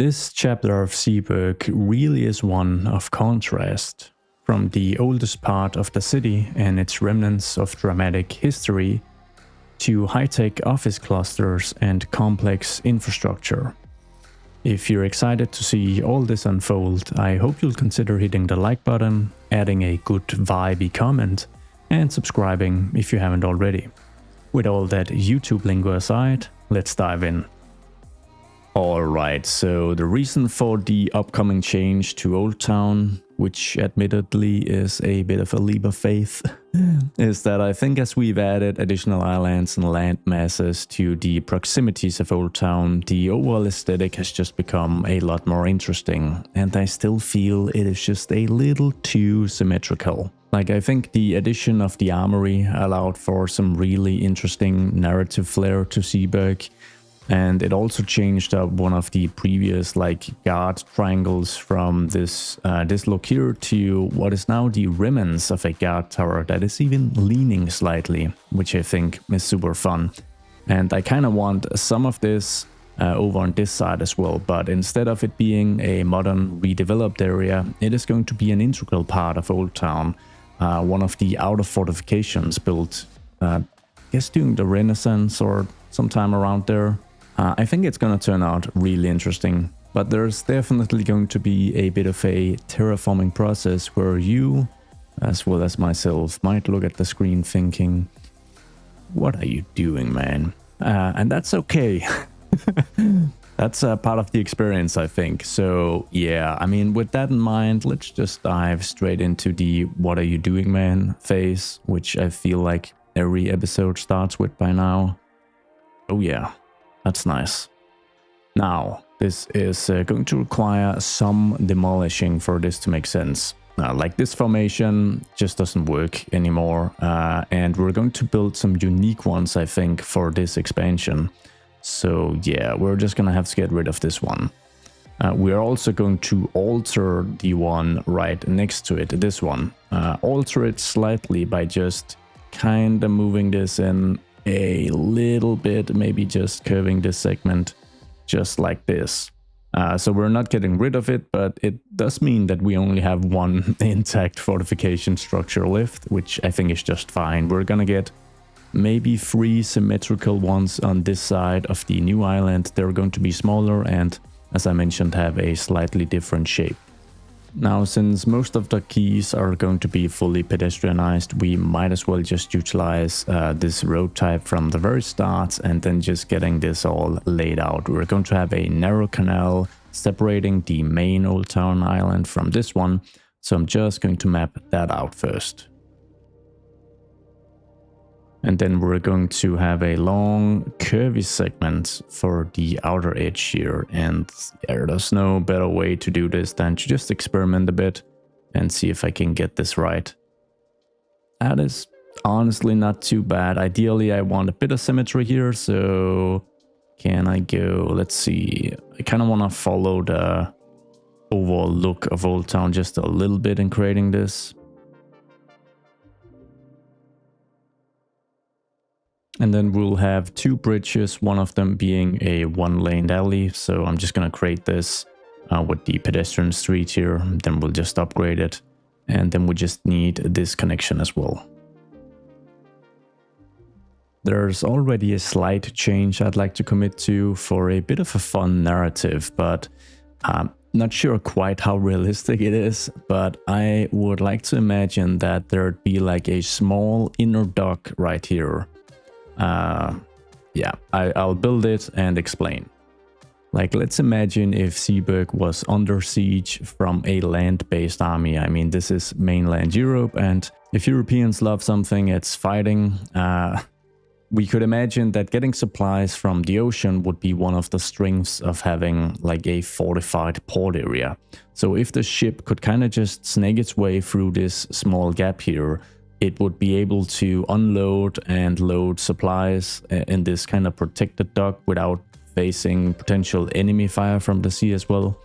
This chapter of Zeeburg really is one of contrast. From the oldest part of the city and its remnants of dramatic history, to high-tech office clusters and complex infrastructure. If you're excited to see all this unfold, I hope you'll consider hitting the like button, adding a good vibey comment, and subscribing if you haven't already. With all that YouTube lingo aside, let's dive in. Alright, so the reason for the upcoming change to Old Town, which admittedly is a bit of a leap of faith, is that I think as we've added additional islands and land masses to the proximities of Old Town, the overall aesthetic has just become a lot more interesting, and I still feel it is just a little too symmetrical. Like, I think the addition of the armory allowed for some really interesting narrative flair to Zeeburg. And it also changed up one of the previous guard triangles from this look here to what is now the remnants of a guard tower that is even leaning slightly, which I think is super fun. And I kind of want some of this over on this side as well, but instead of it being a modern redeveloped area, it is going to be an integral part of Old Town, one of the outer fortifications built, I guess during the Renaissance or sometime around there. I think it's gonna turn out really interesting, but there's definitely going to be a bit of a terraforming process where you, as well as myself, might look at the screen thinking, what are you doing, man? And that's okay. That's part of the experience, I think. So yeah, I mean, with that in mind, let's just dive straight into the what are you doing, man phase, which I feel like every episode starts with by now. Oh yeah. That's nice. Now, this is going to require some demolishing for this to make sense. Like this formation just doesn't work anymore, and we're going to build some unique ones, I think, for this expansion. So yeah, we're just gonna have to get rid of this one. We're also going to alter the one right next to it, this one. Alter it slightly by just kind of moving this in a little bit, maybe just curving this segment just like this. So we're not getting rid of it, but it does mean that we only have one intact fortification structure left, which I think is just fine. We're gonna get maybe 3 symmetrical ones on this side of the new island. They're going to be smaller and, as I mentioned, have a slightly different shape. Now, since most of the keys are going to be fully pedestrianized, we might as well just utilize this road type from the very start and then just getting this all laid out. We're going to have a narrow canal separating the main Old Town island from this one, so I'm just going to map that out first. And then we're going to have a long curvy segment for the outer edge here, and there's no better way to do this than to just experiment a bit and see if I can get this right. That is honestly not too bad. Ideally I want a bit of symmetry here, so can I go, let's see, I kind of want to follow the overall look of Old Town just a little bit in creating this. And then we'll have 2 bridges, one of them being a 1-lane alley. So I'm just going to create this with the pedestrian street here. Then we'll just upgrade it. And then we just need this connection as well. There's already a slight change I'd like to commit to for a bit of a fun narrative, but I'm not sure quite how realistic it is. But I would like to imagine that there'd be like a small inner dock right here. Yeah, I'll build it and explain. Like, let's imagine if Zeeburg was under siege from a land-based army. I mean, this is mainland Europe, and if Europeans love something, it's fighting. We could imagine that getting supplies from the ocean would be one of the strengths of having like a fortified port area. So if the ship could kind of just snake its way through this small gap here, it would be able to unload and load supplies in this kind of protected dock without facing potential enemy fire from the sea as well.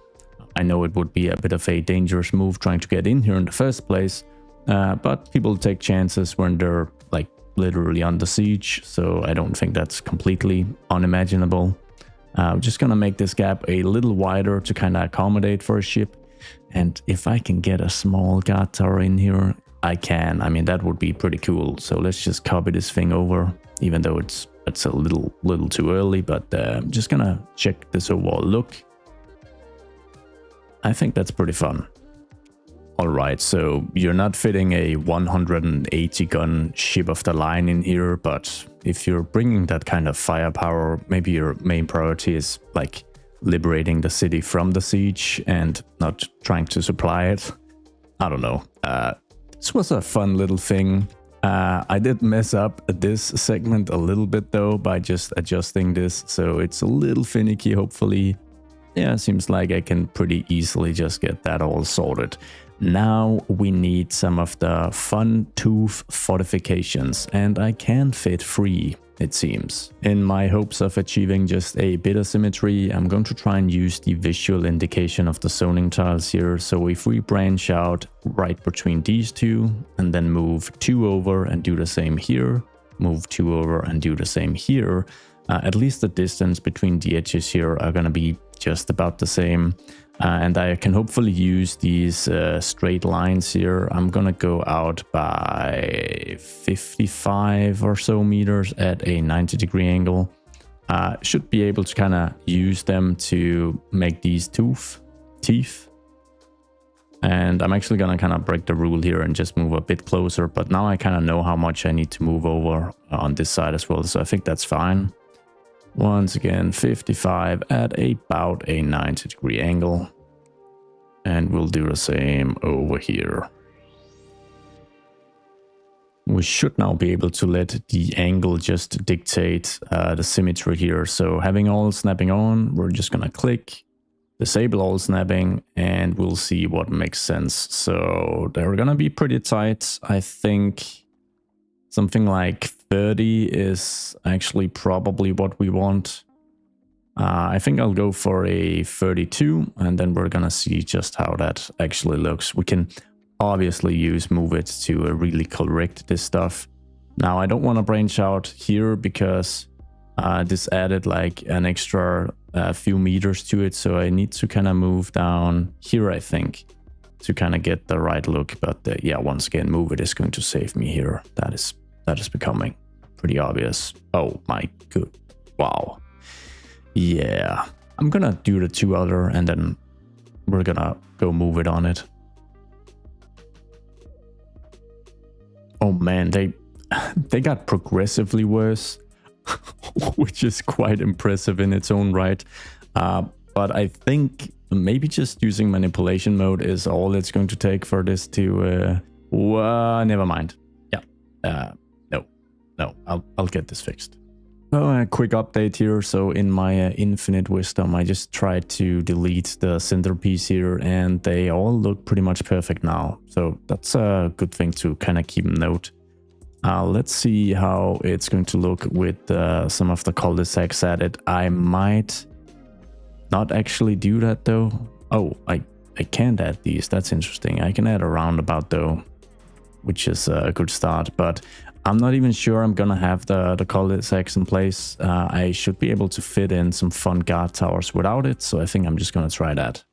I know it would be a bit of a dangerous move trying to get in here in the first place, but people take chances when they're like literally under siege, so I don't think that's completely unimaginable. I'm just gonna make this gap a little wider to kind of accommodate for a ship. And if I can get a small guard tower in here, I can. I mean, that would be pretty cool. So let's just copy this thing over, even though it's a little too early, but I'm just gonna check this overall look. I think that's pretty fun. Alright, so you're not fitting a 180 gun ship of the line in here, but if you're bringing that kind of firepower, maybe your main priority is like liberating the city from the siege and not trying to supply it. I don't know. This was a fun little thing. I did mess up this segment a little bit though by just adjusting this, so it's a little finicky. Hopefully, yeah, seems like I can pretty easily just get that all sorted. Now we need some of the fun tooth fortifications, and I can fit 3, it seems. In my hopes of achieving just a bit of symmetry, I'm going to try and use the visual indication of the zoning tiles here. So if we branch out right between these two and then move 2 over and do the same here, move 2 over and do the same here, at least the distance between the edges here are going to be just about the same. And I can hopefully use these straight lines here. I'm gonna go out by 55 or so meters at a 90-degree angle. Should be able to kind of use them to make these teeth. And I'm actually gonna kind of break the rule here and just move a bit closer. But now I kind of know how much I need to move over on this side as well. So I think that's fine. Once again, 55 at about a 90-degree angle. And we'll do the same over here. We should now be able to let the angle just dictate the symmetry here. So having all snapping on, we're just gonna click, disable all snapping, and we'll see what makes sense. So they're gonna be pretty tight. I think something like 30 is actually probably what we want. I think I'll go for a 32, and then we're gonna see just how that actually looks. We can obviously use move it to really correct this stuff. Now I don't want to branch out here because this added like an extra few meters to it, so I need to kind of move down here, I think, to kind of get the right look. But yeah, once again, move it is going to save me here. That is becoming pretty obvious. Oh my good, wow. Yeah, I'm gonna do the 2 other, and then we're gonna go move it on it. Oh man, they got progressively worse, which is quite impressive in its own right. But I think maybe just using manipulation mode is all it's going to take for this to... never mind. Yeah, no, I'll get this fixed. So a quick update here. So in my infinite wisdom, I just tried to delete the centerpiece here, and they all look pretty much perfect now. So that's a good thing to kind of keep note. Let's see how it's going to look with some of the cul-de-sacs added. I might not actually do that though. Oh, I can't add these. That's interesting. I can add a roundabout though, which is a good start, but I'm not even sure I'm gonna have the cul-de-sacs in place. I should be able to fit in some fun guard towers without it, so I think I'm just gonna try that.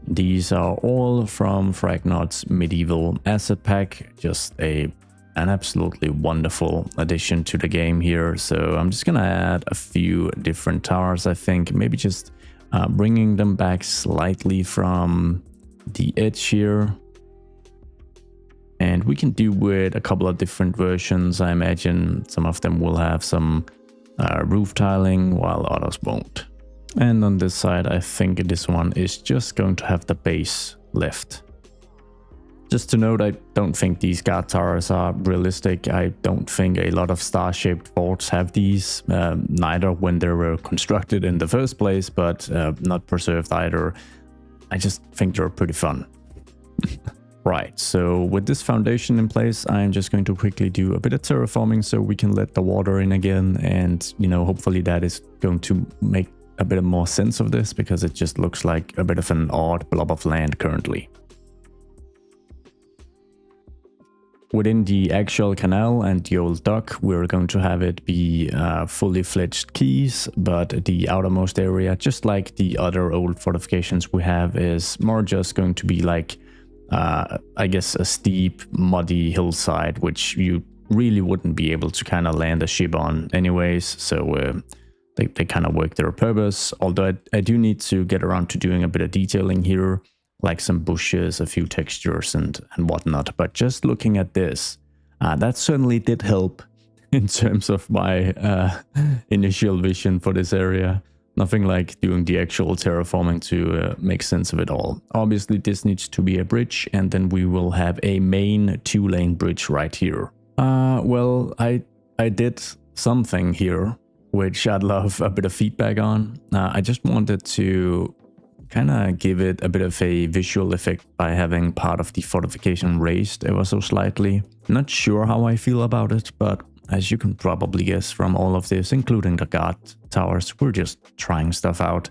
These are all from Fragnot's Medieval Asset Pack, just an absolutely wonderful addition to the game here. So I'm just gonna add a few different towers, I think, maybe just bringing them back slightly from the edge here. And we can do with a couple of different versions. I imagine some of them will have some roof tiling, while others won't. And on this side, I think this one is just going to have the base left. Just to note, I don't think these guard towers are realistic. I don't think a lot of star-shaped forts have these, neither when they were constructed in the first place, but not preserved either. I just think they're pretty fun. Right, so with this foundation in place, I'm just going to quickly do a bit of terraforming so we can let the water in again. And, you know, hopefully that is going to make a bit more sense of this, because it just looks like a bit of an odd blob of land currently. within the actual canal and the old dock, we're going to have it be fully fledged quays, but the outermost area, just like the other old fortifications we have, is more just going to be like, I guess, a steep, muddy hillside, which you really wouldn't be able to kind of land a ship on anyways, so they kind of work their purpose. Although I do need to get around to doing a bit of detailing here, like some bushes, a few textures and whatnot. But just looking at this, that certainly did help in terms of my initial vision for this area. Nothing like doing the actual terraforming to make sense of it all. Obviously this needs to be a bridge, and then we will have a main 2-lane bridge right here. Well, I did something here which I'd love a bit of feedback on. I just wanted to kind of give it a bit of a visual effect by having part of the fortification raised ever so slightly. Not sure how I feel about it, but as you can probably guess from all of this, including the guard towers, we're just trying stuff out.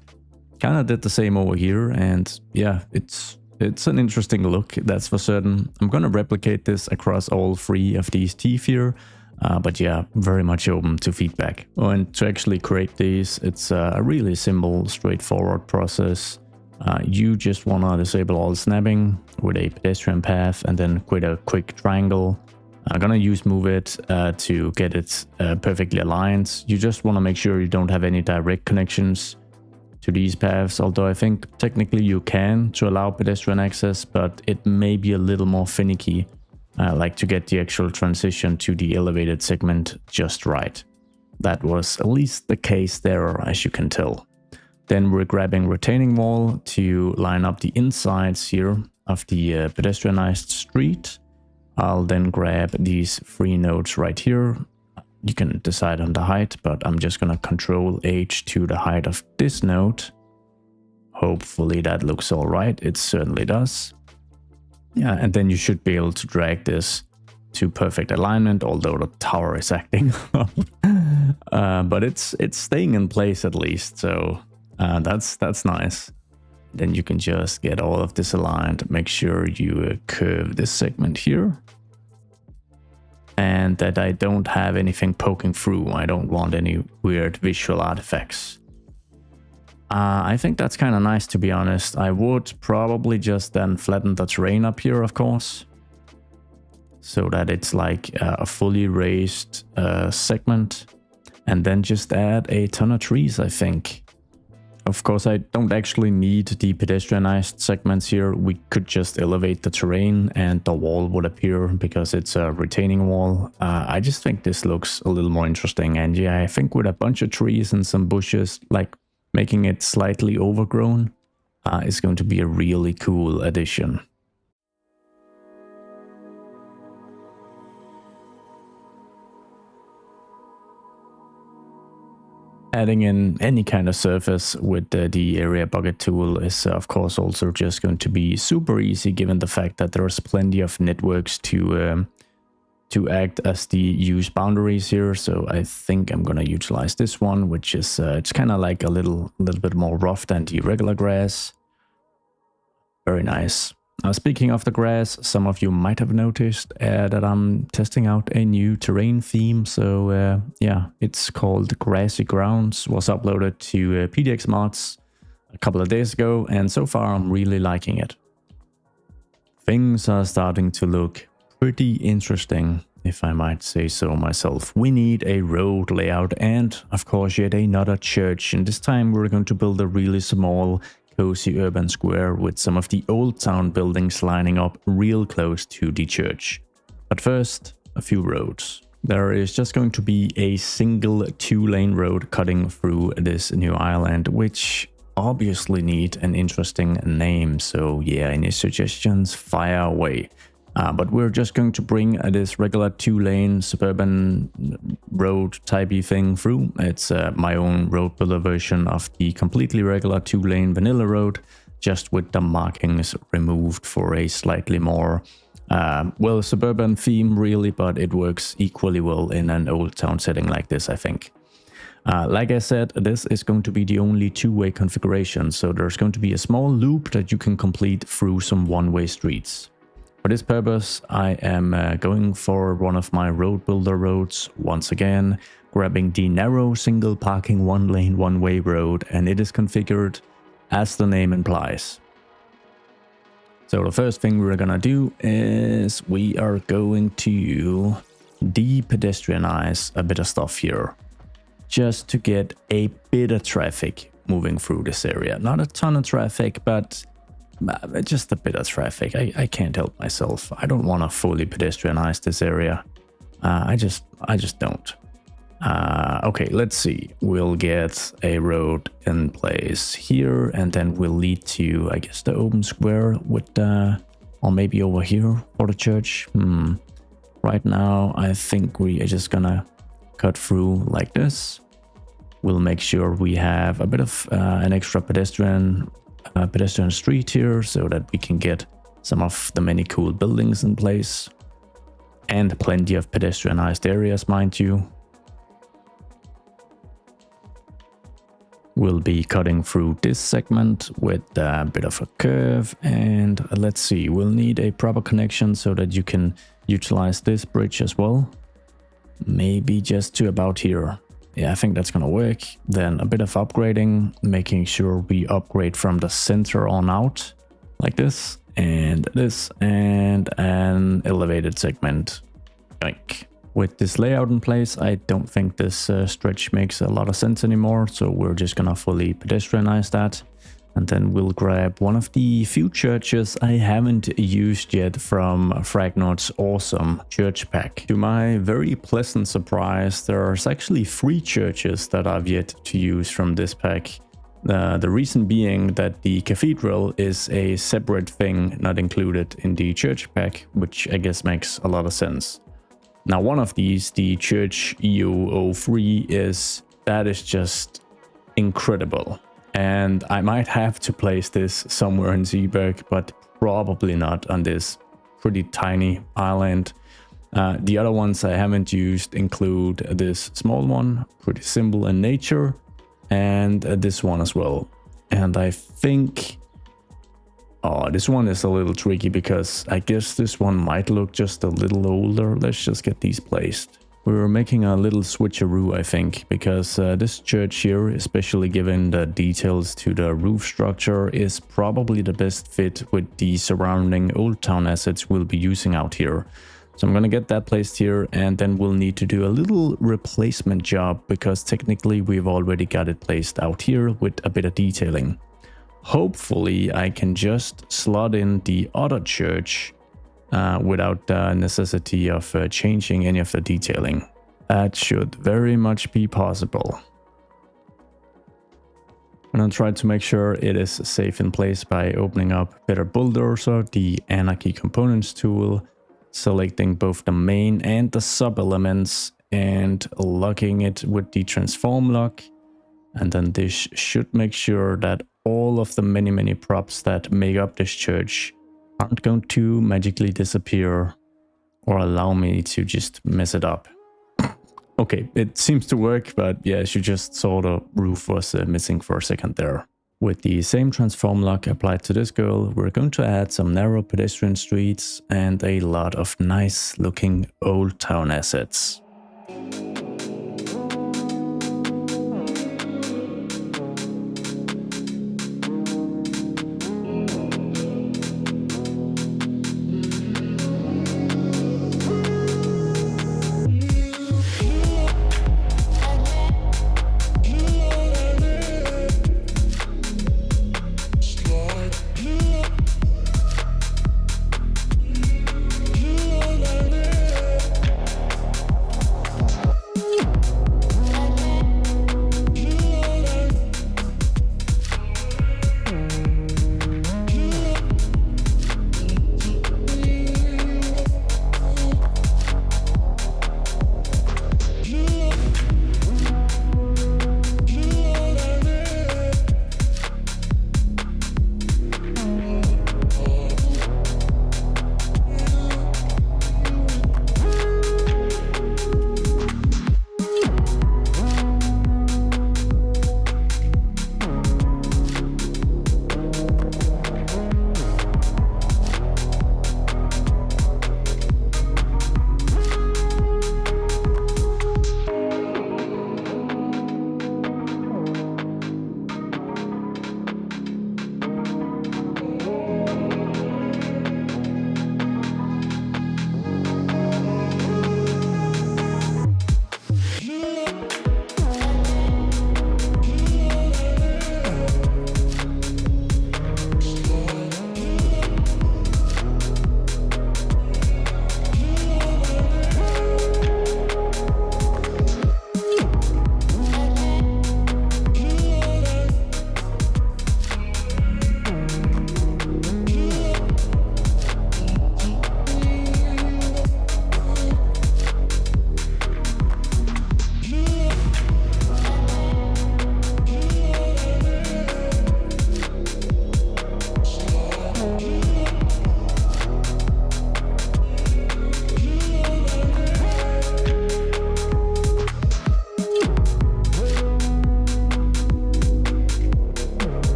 Kind of did the same over here, and yeah, it's an interesting look, that's for certain. I'm gonna replicate this across all 3 of these teeth here. But yeah, very much open to feedback. Oh, and to actually create these, it's a really simple, straightforward process. You just want to disable all snapping with a pedestrian path and then create a quick triangle. I'm gonna use move it to get it perfectly aligned. You just want to make sure you don't have any direct connections to these paths, although I think technically you can to allow pedestrian access, but it may be a little more finicky. Like to get the actual transition to the elevated segment just right. That was at least the case there, as you can tell. Then we're grabbing retaining wall to line up the insides here of the pedestrianized street. I'll then grab these 3 nodes right here. You can decide on the height, but I'm just gonna Control H to the height of this node. Hopefully that looks all right. It certainly does. Yeah, and then you should be able to drag this to perfect alignment, although the tower is acting up. But it's staying in place at least, so that's nice. Then you can just get all of this aligned, make sure you curve this segment here. And that I don't have anything poking through. I don't want any weird visual artifacts. I think that's kind of nice, to be honest. I would probably just then flatten the terrain up here, of course, so that it's like a fully raised segment, and then just add a ton of trees, I think. Of course, I don't actually need the pedestrianized segments here. We could just elevate the terrain and the wall would appear because it's a retaining wall. I just think this looks a little more interesting, and yeah, I think with a bunch of trees and some bushes, like making it slightly overgrown, is going to be a really cool addition. Adding in any kind of surface with the area bucket tool is of course also just going to be super easy, given the fact that there's plenty of networks to act as the use boundaries here. So I think I'm gonna utilize this one, which is it's kind of like a little bit more rough than the regular grass. Very nice. Speaking of the grass, some of you might have noticed that I'm testing out a new terrain theme. So yeah, it's called Grassy Grounds, was uploaded to PDX Mods a couple of days ago, and so far I'm really liking it. Things are starting to look pretty interesting, if I might say so myself. We need a road layout and, of course, yet another church, and this time we're going to build a really small cozy urban square with some of the old town buildings lining up real close to the church. But first, a few roads. There is just going to be a single 2-lane road cutting through this new island, which obviously need an interesting name. So yeah, any suggestions, fire away. But we're just going to bring this regular 2-lane suburban road typey thing through. It's my own road builder version of the completely regular 2-lane vanilla road, just with the markings removed for a slightly more, well, suburban theme really, but it works equally well in an old town setting like this, I think. Like I said, this is going to be the only 2-way configuration, so there's going to be a small loop that you can complete through some 1-way streets. For this purpose, I am going for one of my road builder roads once again, grabbing the narrow single parking 1 lane 1 way road, and it is configured as the name implies. So the first thing we're gonna do is we are going to de-pedestrianize a bit of stuff here, just to get a bit of traffic moving through this area. Not a ton of traffic, but just a bit of traffic. I can't help myself. I don't want to fully pedestrianize this area. I just don't. Okay, let's see. We'll get a road in place here, and then we'll lead to, I guess, the open square with, or maybe over here for the church. Right now, I think we are just gonna cut through like this. We'll make sure we have a bit of an extra pedestrian street here, so that we can get some of the many cool buildings in place, and plenty of pedestrianized areas, mind you. We'll be cutting through this segment with a bit of a curve, and let's see, we'll need a proper connection so that you can utilize this bridge as well. Maybe just to about here. Yeah, I think that's gonna work. Then a bit of upgrading, making sure we upgrade from the center on out, like this, and an elevated segment. Yoink. With this layout in place, I don't think this stretch makes a lot of sense anymore, so we're just gonna fully pedestrianize that. And then we'll grab one of the few churches I haven't used yet from Fragnord's awesome church pack. To my very pleasant surprise, there's actually 3 churches that I've yet to use from this pack. The reason being that the cathedral is a separate thing not included in the church pack, which I guess makes a lot of sense. Now one of these, the Church EU03, is just incredible. And I might have to place this somewhere in Zeeburg, but probably not on this pretty tiny island. The other ones I haven't used include this small one, pretty simple in nature, and this one as well. And I think... oh, this one is a little tricky because I guess this one might look just a little older. Let's just get these placed. We're making a little switcheroo, I think, because this church here, especially given the details to the roof structure, is probably the best fit with the surrounding old town assets we'll be using out here. So I'm gonna get that placed here, and then we'll need to do a little replacement job because technically we've already got it placed out here with a bit of detailing. Hopefully I can just slot in the other church without the necessity of changing any of the detailing. That should very much be possible. I'm gonna try to make sure it is safe in place by opening up Better Bulldozer, the Anarchy Components tool, selecting both the main and the sub-elements and locking it with the transform lock. And then this should make sure that all of the many props that make up this church aren't going to magically disappear or allow me to just mess it up. Okay, it seems to work, but yeah, as you just saw, the roof was missing for a second there. With the same transform lock applied to this girl, we're going to add some narrow pedestrian streets and a lot of nice looking old town assets.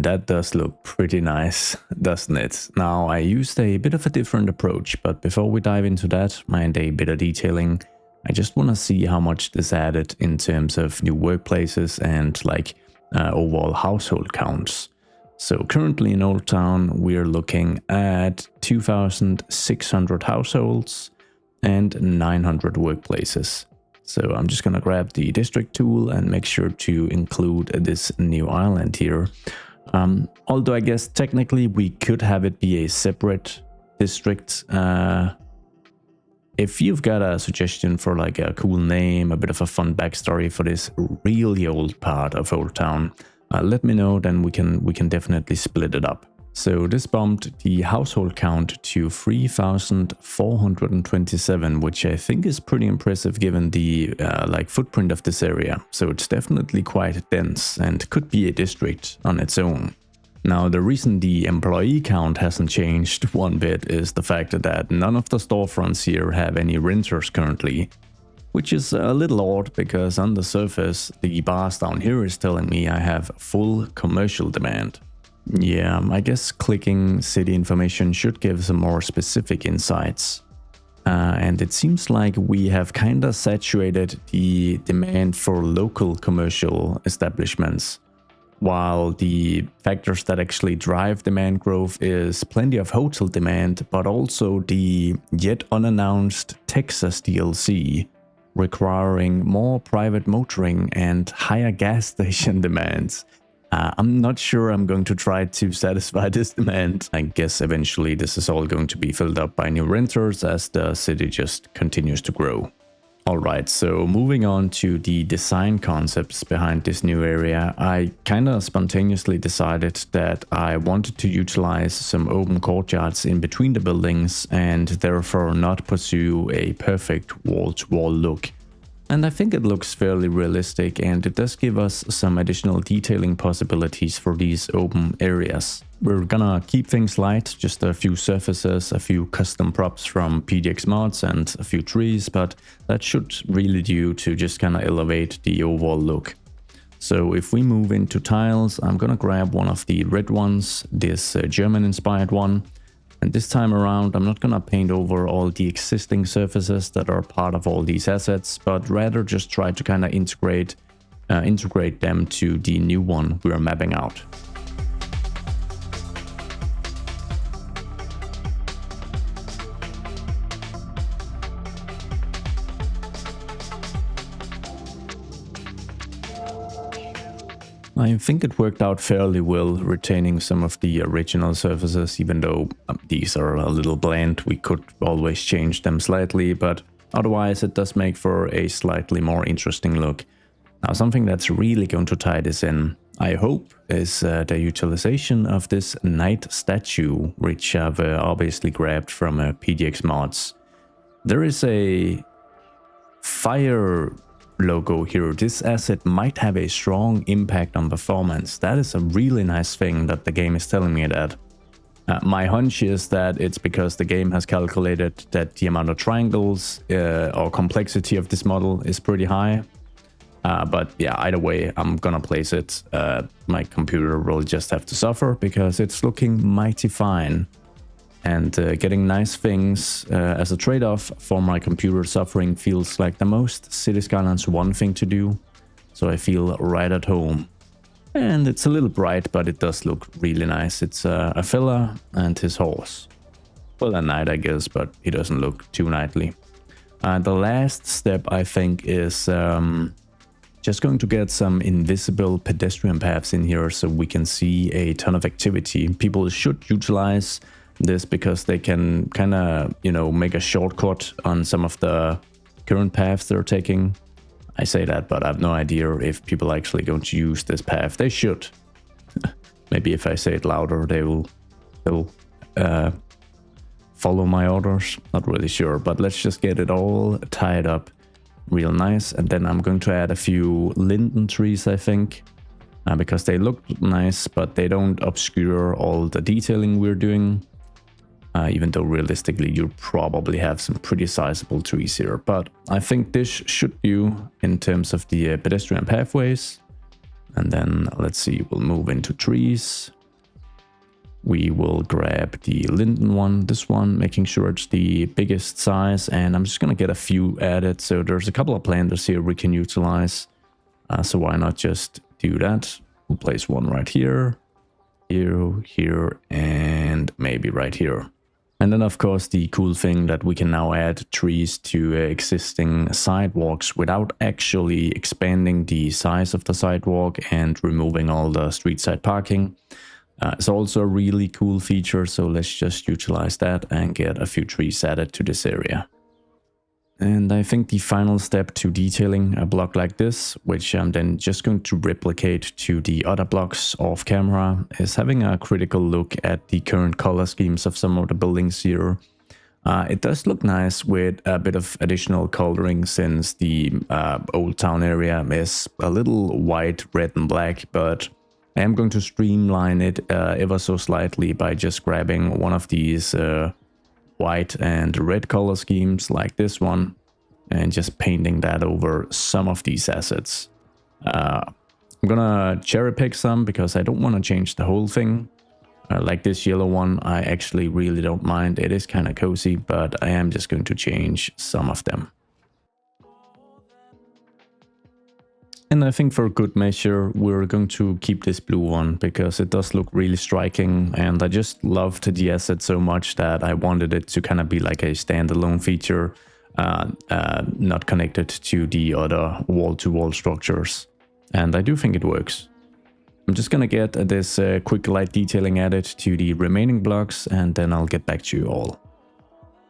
And that does look pretty nice, doesn't it? Now, I used a bit of a different approach, but before we dive into that and a bit of detailing, I just want to see how much this added in terms of new workplaces and like overall household counts. So currently in Old Town, we're looking at 2,600 households and 900 workplaces. So I'm just going to grab the district tool and make sure to include this new island here. Although I guess technically we could have it be a separate district. If you've got a suggestion for like a cool name, a bit of a fun backstory for this really old part of Old Town, let me know, then we can definitely split it up. So this bumped the household count to 3,427, which I think is pretty impressive given the like footprint of this area. So it's definitely quite dense and could be a district on its own. Now, the reason the employee count hasn't changed one bit is the fact that none of the storefronts here have any renters currently, which is a little odd because on the surface, the bars down here is telling me I have full commercial demand. Yeah, I guess clicking city information should give some more specific insights. And it seems like we have kinda saturated the demand for local commercial establishments, while the factors that actually drive demand growth is plenty of hotel demand, but also the yet unannounced Texas DLC, requiring more private motoring and higher gas station demands. I'm not sure I'm going to try to satisfy this demand. I guess eventually this is all going to be filled up by new renters as the city just continues to grow. Alright, so moving on to the design concepts behind this new area, I kinda spontaneously decided that I wanted to utilize some open courtyards in between the buildings and therefore not pursue a perfect wall-to-wall look. And I think it looks fairly realistic, and it does give us some additional detailing possibilities for these open areas. We're gonna keep things light, just a few surfaces, a few custom props from PDX mods and a few trees, but that should really do to just kinda elevate the overall look. So if we move into tiles, I'm gonna grab one of the red ones, this German inspired one. And this time around, I'm not gonna paint over all the existing surfaces that are part of all these assets, but rather just try to kind of integrate them to the new one we are mapping out. I think it worked out fairly well, retaining some of the original surfaces, even though these are a little bland. We could always change them slightly, but otherwise it does make for a slightly more interesting look. Now, something that's really going to tie this in, I hope, is the utilization of this knight statue, which I've obviously grabbed from PDX mods. There is a fire logo here. This asset might have a strong impact on performance. That is a really nice thing that the game is telling me that. My hunch is that it's because the game has calculated that the amount of triangles or complexity of this model is pretty high. But yeah, either way, I'm gonna place it. My computer will just have to suffer because it's looking mighty fine. And getting nice things as a trade-off for my computer suffering feels like the most Cities Skylines 1 thing to do. So I feel right at home. And it's a little bright, but it does look really nice. It's a fella and his horse. Well, a knight, I guess, but he doesn't look too knightly. The last step, I think, is just going to get some invisible pedestrian paths in here so we can see a ton of activity. People should utilize this because they can kind of, you know, make a shortcut on some of the current paths they're taking. I say that, but I have no idea if people are actually going to use this path. They should. Maybe if I say it louder, they'll follow my orders. Not really sure, but let's just get it all tied up real nice. And then I'm going to add a few linden trees, I think, because they look nice, but they don't obscure all the detailing we're doing. Even though realistically you probably have some pretty sizable trees here. But I think this should do in terms of the pedestrian pathways. And then let's see, we'll move into trees. We will grab the linden one, this one, making sure it's the biggest size. And I'm just going to get a few added. So there's a couple of planters here we can utilize. So why not just do that? We'll place one right here, here, and maybe right here. And then, of course, the cool thing that we can now add trees to existing sidewalks without actually expanding the size of the sidewalk and removing all the street side parking. It's also a really cool feature, so let's just utilize that and get a few trees added to this area. And I think the final step to detailing a block like this, which I'm then just going to replicate to the other blocks off camera, is having a critical look at the current color schemes of some of the buildings here. It does look nice with a bit of additional coloring, since the old town area is a little white, red and black, but I am going to streamline it ever so slightly by just grabbing one of these white and red color schemes like this one and just painting that over some of these assets. I'm gonna cherry pick some because I don't want to change the whole thing. Like this yellow one, I actually really don't mind. It is kind of cozy, but I am just going to change some of them. And I think for good measure, we're going to keep this blue one because it does look really striking. And I just loved the asset so much that I wanted it to kind of be like a standalone feature, not connected to the other wall-to-wall structures. And I do think it works. I'm just going to get this quick light detailing added to the remaining blocks, and then I'll get back to you all.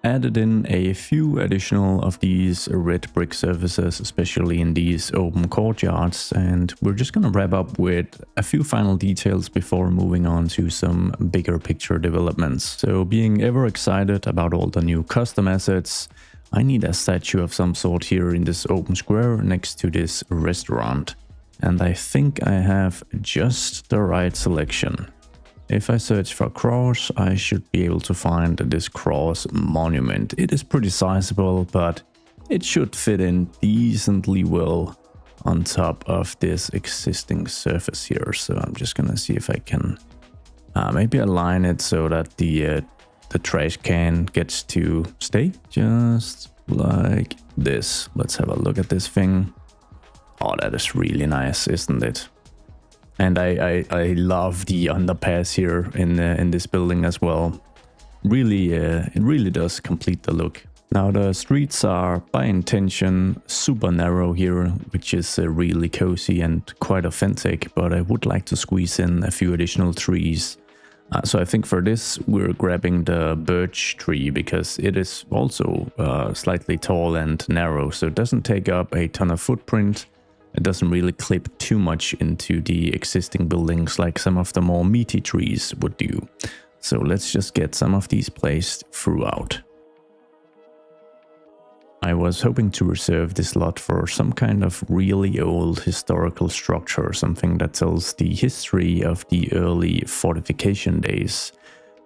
Added in a few additional of these red brick surfaces, especially in these open courtyards, and we're just gonna wrap up with a few final details before moving on to some bigger picture developments. So being ever excited about all the new custom assets, I need a statue of some sort here in this open square next to this restaurant. And I think I have just the right selection. If I search for cross, I should be able to find this cross monument. It is pretty sizable, but it should fit in decently well on top of this existing surface here. So I'm just gonna see if I can maybe align it so that the trash can gets to stay just like this. Let's have a look at this thing. Oh, that is really nice, isn't it? And I love the underpass here in this building as well. Really, it really does complete the look. Now the streets are by intention super narrow here, which is really cozy and quite authentic, but I would like to squeeze in a few additional trees. So I think for this we're grabbing the birch tree because it is also slightly tall and narrow, so it doesn't take up a ton of footprint. It doesn't really clip too much into the existing buildings like some of the more meaty trees would do. So let's just get some of these placed throughout. I was hoping to reserve this lot for some kind of really old historical structure, something that tells the history of the early fortification days.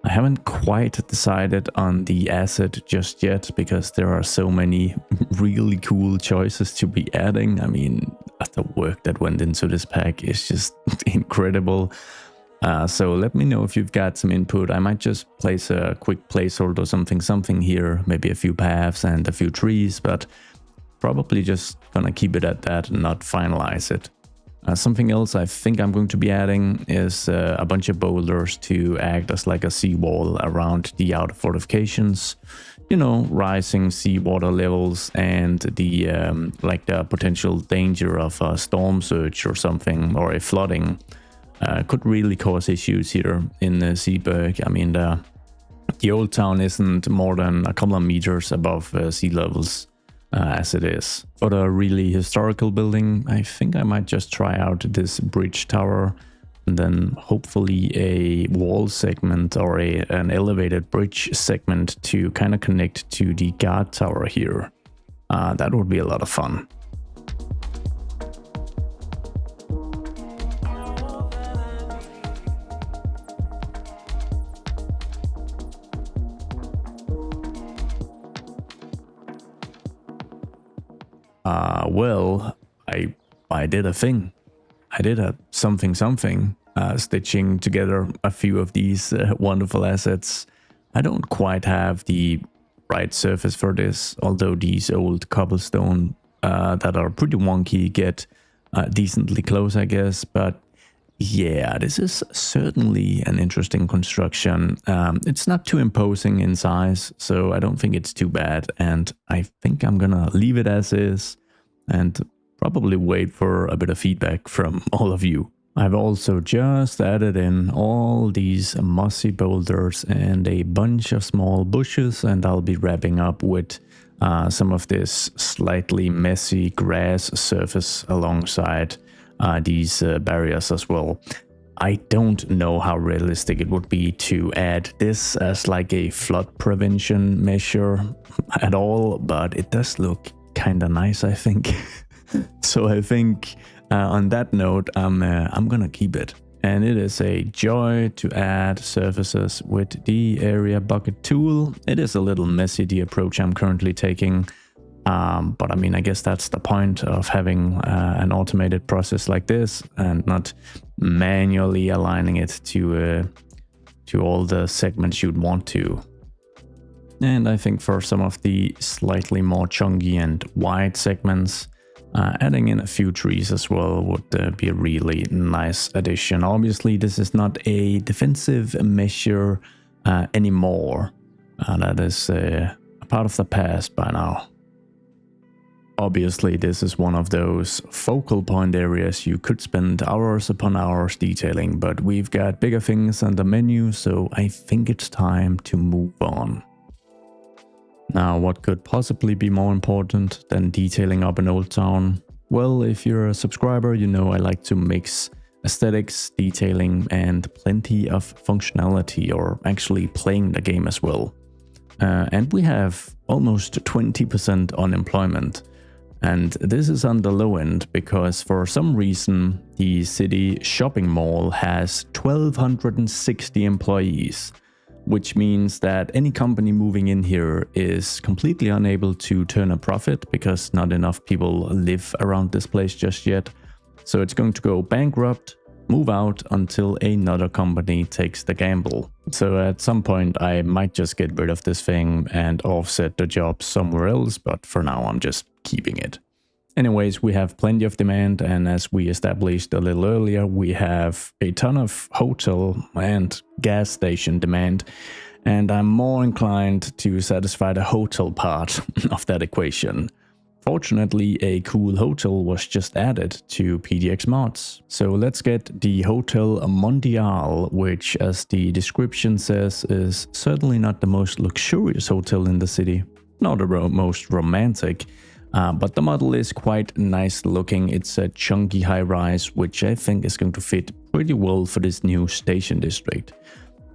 I haven't quite decided on the asset just yet because there are so many really cool choices to be adding. I mean, the work that went into this pack is just incredible. So let me know if you've got some input. I might just place a quick placeholder something here, maybe a few paths and a few trees, but probably just gonna keep it at that and not finalize it. Something else I think I'm going to be adding is a bunch of boulders to act as like a seawall around the outer fortifications. You know, rising seawater levels and the like the potential danger of a storm surge or something, or a flooding could really cause issues here in Zeeburg. I mean, the old town isn't more than a couple of meters above sea levels. As it is. But a really historical building, I think I might just try out this bridge tower and then hopefully a wall segment or an elevated bridge segment to kind of connect to the guard tower here. That would be a lot of fun. Well, I did a thing. I did a something stitching together a few of these wonderful assets. I don't quite have the right surface for this, although these old cobblestone that are pretty wonky get decently close, I guess. But yeah, this is certainly an interesting construction. It's not too imposing in size, so I don't think it's too bad. And I think I'm gonna leave it as is and probably wait for a bit of feedback from all of you. I've also just added in all these mossy boulders and a bunch of small bushes, and I'll be wrapping up with some of this slightly messy grass surface alongside these barriers as well. I don't know how realistic it would be to add this as like a flood prevention measure at all, but it does look kind of nice, I think. So I think on that note, I'm gonna keep it. And it is a joy to add surfaces with the area bucket tool. It is a little messy, the approach I'm currently taking. But I mean, I guess that's the point of having an automated process like this and not manually aligning it to all the segments you'd want to. And I think for some of the slightly more chunky and wide segments, adding in a few trees as well would be a really nice addition. Obviously, this is not a defensive measure anymore. That is a part of the past by now. Obviously, this is one of those focal point areas you could spend hours upon hours detailing, but we've got bigger things on the menu, so I think it's time to move on. Now, what could possibly be more important than detailing up an old town? Well, if you're a subscriber, you know I like to mix aesthetics, detailing, and plenty of functionality, or actually playing the game as well. And we have almost 20% unemployment. And this is on the low end because for some reason the city shopping mall has 1,260 employees, which means that any company moving in here is completely unable to turn a profit because not enough people live around this place just yet. So it's going to go bankrupt, move out until another company takes the gamble. So at some point I might just get rid of this thing and offset the job somewhere else, but for now I'm just keeping it. Anyways, we have plenty of demand, and as we established a little earlier, we have a ton of hotel and gas station demand, and I'm more inclined to satisfy the hotel part of that equation. Fortunately, a cool hotel was just added to PDX mods. So let's get the Hotel Mondial, which, as the description says, is certainly not the most luxurious hotel in the city, nor the most romantic. But the model is quite nice looking. It's a chunky high-rise, which I think is going to fit pretty well for this new station district.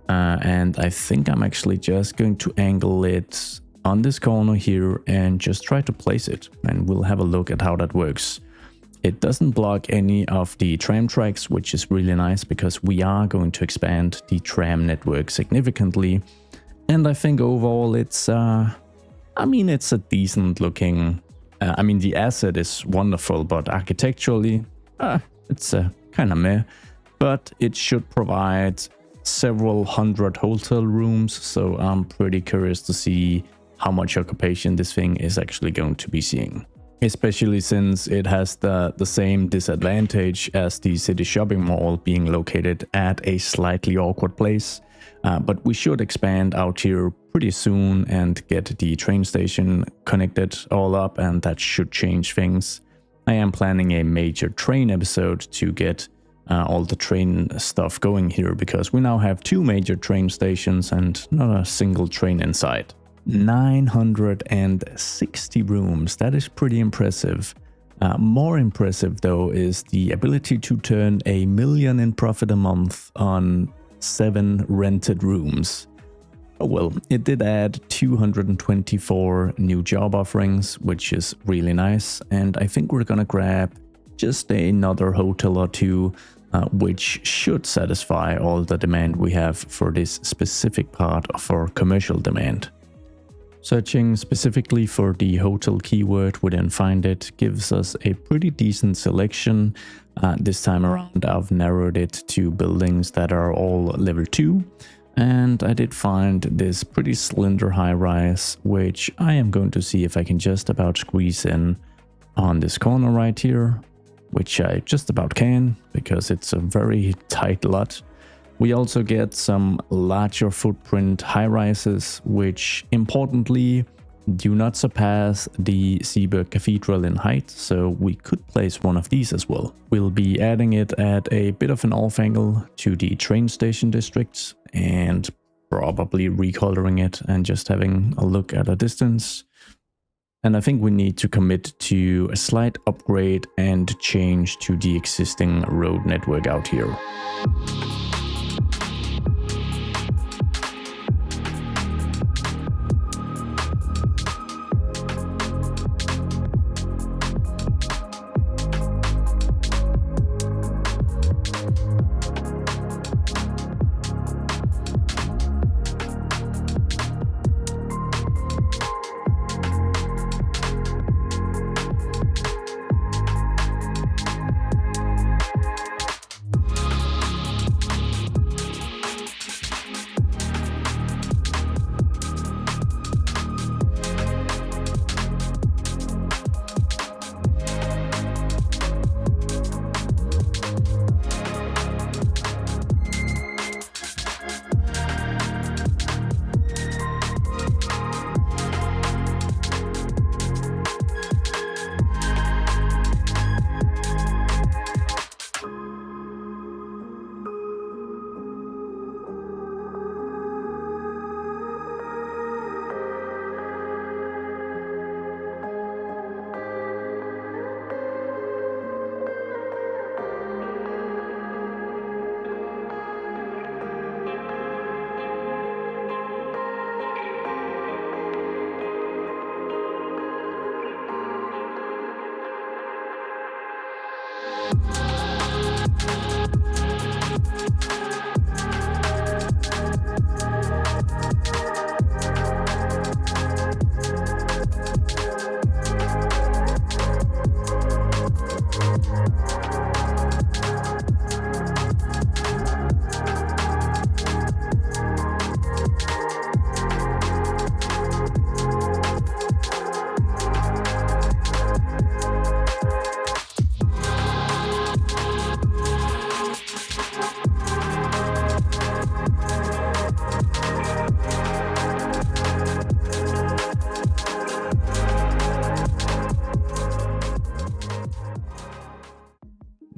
And I think I'm actually just going to angle it on this corner here and just try to place it. And we'll have a look at how that works. It doesn't block any of the tram tracks, which is really nice because we are going to expand the tram network significantly. And I think overall it's, it's a decent looking... the asset is wonderful, but architecturally, it's kind of meh. But it should provide several hundred hotel rooms, so I'm pretty curious to see how much occupation this thing is actually going to be seeing. Especially since it has the same disadvantage as the city shopping mall being located at a slightly awkward place. But we should expand out here pretty soon and get the train station connected all up, and that should change things. I am planning a major train episode to get all the train stuff going here, because we now have 2 major train stations and not a single train in sight. 960 rooms, that is pretty impressive. More impressive though is the ability to turn $1 million in profit a month on 7 rented rooms. Oh well, it did add 224 new job offerings, which is really nice, and I think we're gonna grab just another hotel or 2, which should satisfy all the demand we have for this specific part of our commercial demand. Searching specifically for the hotel keyword within Find It gives us a pretty decent selection. This time around I've narrowed it to buildings that are all level 2. And I did find this pretty slender high-rise, which I am going to see if I can just about squeeze in on this corner right here, which I just about can, because it's a very tight lot. We also get some larger footprint high-rises, which importantly do not surpass the Zeeburg Cathedral in height, so we could place one of these as well. We'll be adding it at a bit of an off angle to the train station district and probably recoloring it and just having a look at a distance. And I think we need to commit to a slight upgrade and change to the existing road network out here.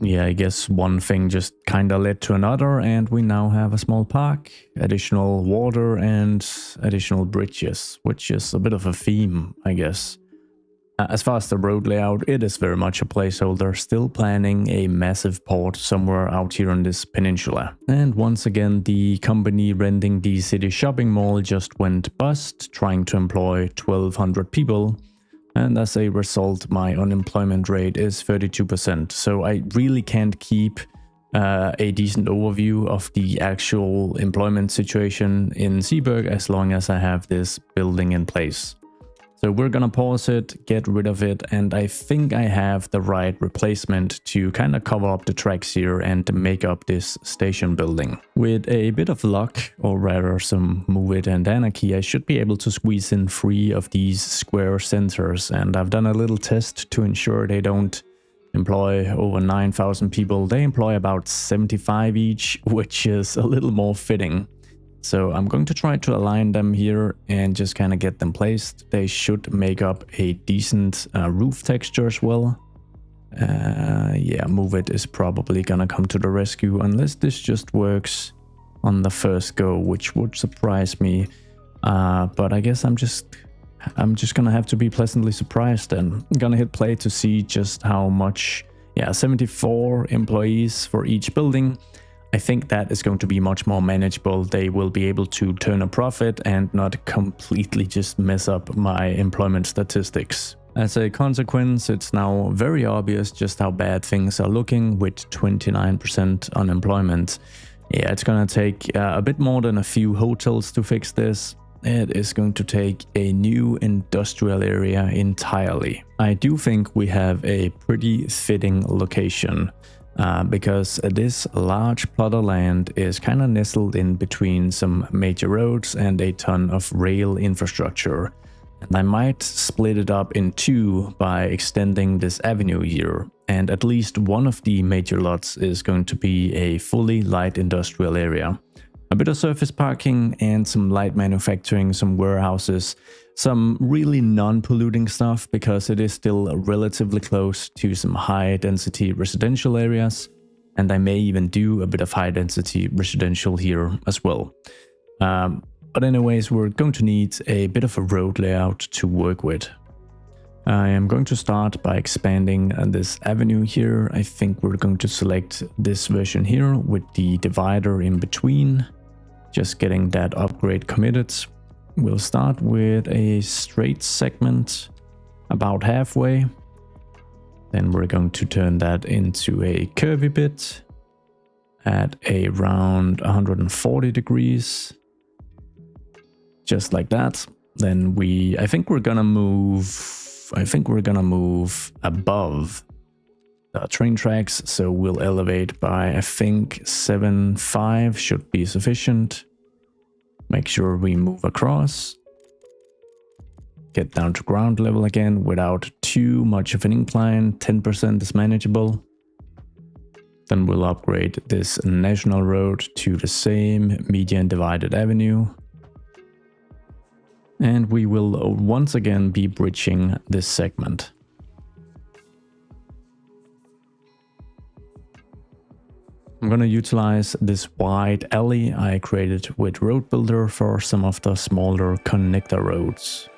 Yeah, I guess one thing just kinda led to another, and we now have a small park, additional water, and additional bridges, which is a bit of a theme, I guess. As far as the road layout, it is very much a placeholder, still planning a massive port somewhere out here on this peninsula. And once again, the company renting the city shopping mall just went bust, trying to employ 1,200 people. And as a result, my unemployment rate is 32%. So I really can't keep a decent overview of the actual employment situation in Zeeburg as long as I have this building in place. So we're gonna pause it, get rid of it, and I think I have the right replacement to kind of cover up the tracks here and make up this station building. With a bit of luck, or rather some move it and anarchy, I should be able to squeeze in 3 of these square centers, and I've done a little test to ensure they don't employ over 9,000 people. They employ about 75 each, which is a little more fitting. So I'm going to try to align them here and just kind of get them placed. They should make up a decent roof texture as well. Yeah, move it is probably gonna come to the rescue unless this just works on the first go, which would surprise me. But I guess I'm just gonna have to be pleasantly surprised, and I'm gonna hit play to see just how much. Yeah, 74 employees for each building. I think that is going to be much more manageable. They will be able to turn a profit and not completely just mess up my employment statistics. As a consequence, it's now very obvious just how bad things are looking with 29% unemployment. Yeah, it's gonna take a bit more than a few hotels to fix this. it is going to take a new industrial area entirely. I do think we have a pretty fitting location because this large plot of land is kind of nestled in between some major roads and a ton of rail infrastructure. And I might split it up in two by extending this avenue here. And at least one of the major lots is going to be a fully light industrial area. A bit of surface parking and some light manufacturing, some warehouses, some really non-polluting stuff because it is still relatively close to some high-density residential areas. And I may even do a bit of high-density residential here as well. But anyways, we're going to need a bit of a road layout to work with. I am going to start by expanding this avenue here. I think we're going to select this version here with the divider in between. Just getting that upgrade committed. We'll start with a straight segment about halfway. Then we're going to turn that into a curvy bit at around 140 degrees. Just like that. Then I think we're gonna move above the train tracks, so we'll elevate by, I think 7.5 should be sufficient. Make sure we move across. Get down to ground level again without too much of an incline. 10% is manageable. Then we'll upgrade this national road to the same median divided avenue. And we will once again be bridging this segment. I'm going to utilize this wide alley I created with Road Builder for some of the smaller connector roads.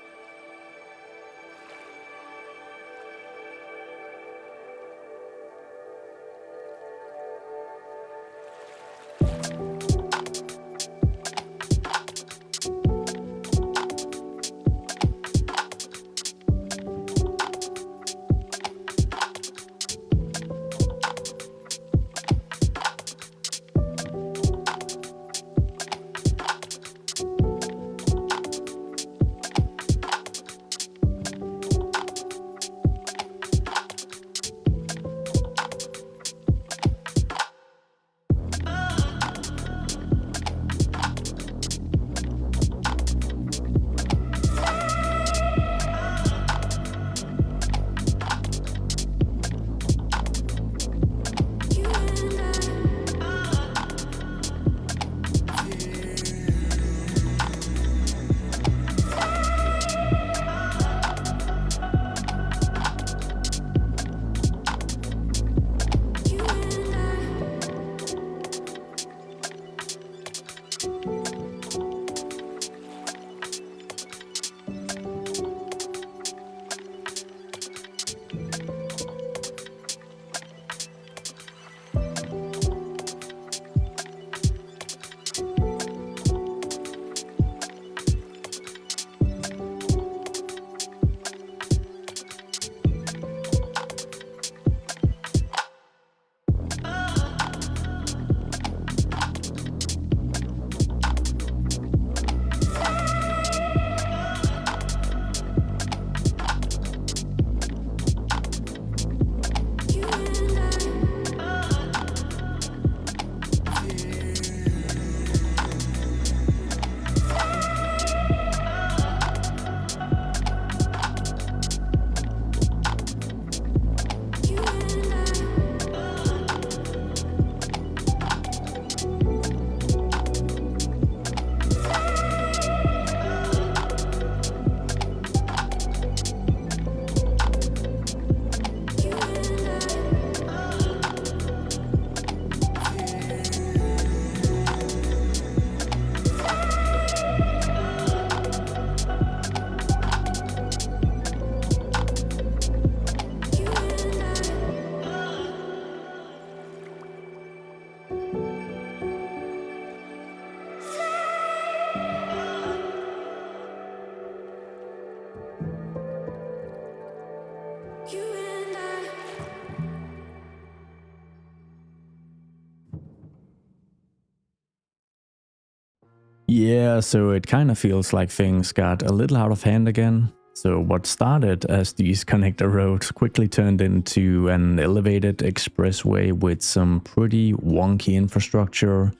Yeah, so it kind of feels like things got a little out of hand again. So what started as these connector roads quickly turned into an elevated expressway with some pretty wonky infrastructure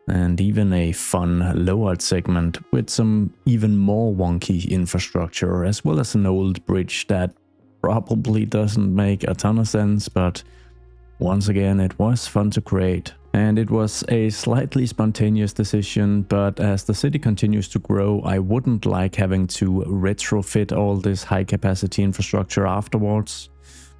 and even a fun lowered segment with some even more wonky infrastructure, as well as an old bridge that probably doesn't make a ton of sense, but once again it was fun to create. And it was a slightly spontaneous decision, but as the city continues to grow, I wouldn't like having to retrofit all this high capacity infrastructure afterwards,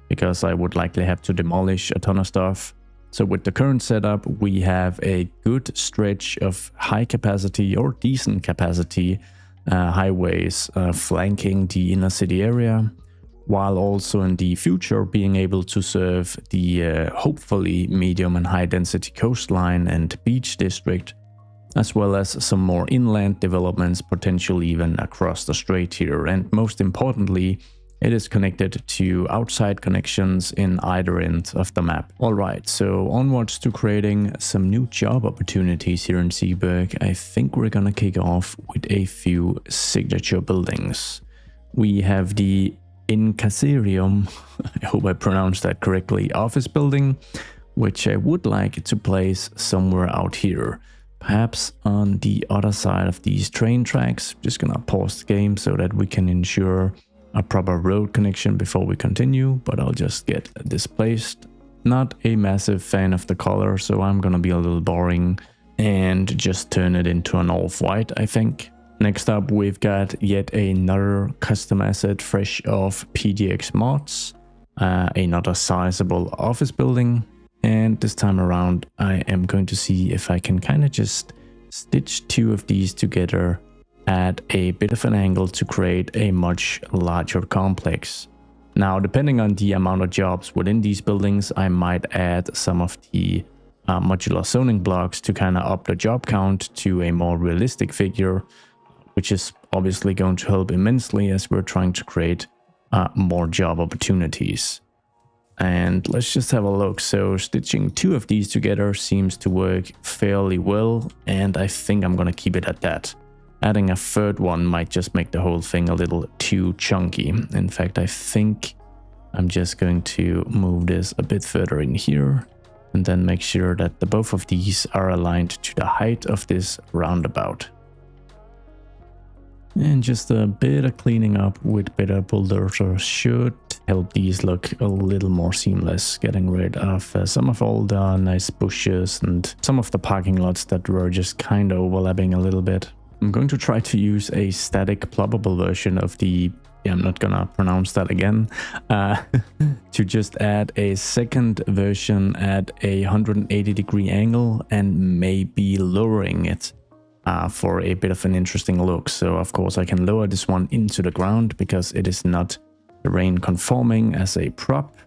because I would likely have to demolish a ton of stuff. So with the current setup, we have a good stretch of high capacity or decent capacity highways flanking the inner city area, while also in the future being able to serve the hopefully medium and high density coastline and beach district, as well as some more inland developments, potentially even across the strait here. And most importantly, it is connected to outside connections in either end of the map. Alright, so onwards to creating some new job opportunities here in Zeeburg. I think we're gonna kick off with a few signature buildings. We have the Incaserium, I hope I pronounced that correctly, office building, which I would like to place somewhere out here, perhaps on the other side of these train tracks. Just gonna pause the game so that we can ensure a proper road connection before we continue, but I'll just get this placed. Not a massive fan of the color, so I'm gonna be a little boring and just turn it into an off-white, I think. Next up, we've got yet another custom asset fresh off PDX mods, another sizable office building, and this time around I am going to see if I can kind of just stitch two of these together at a bit of an angle to create a much larger complex. Now, depending on the amount of jobs within these buildings, I might add some of the modular zoning blocks to kind of up the job count to a more realistic figure, which is obviously going to help immensely as we're trying to create more job opportunities. And let's just have a look. So stitching two of these together seems to work fairly well, and I think I'm gonna keep it at that. Adding a third one might just make the whole thing a little too chunky. In fact, I think I'm just going to move this a bit further in here and then make sure that the both of these are aligned to the height of this roundabout. And just a bit of cleaning up with better bulldozers should help these look a little more seamless, getting rid of some of all the nice bushes and some of the parking lots that were just kind of overlapping a little bit. I'm going to try to use a static pluggable version of the, I'm not gonna pronounce that again, to just add a second version at a 180-degree angle and maybe lowering it for a bit of an interesting look. So of course I can lower this one into the ground because it is not terrain conforming as a prop,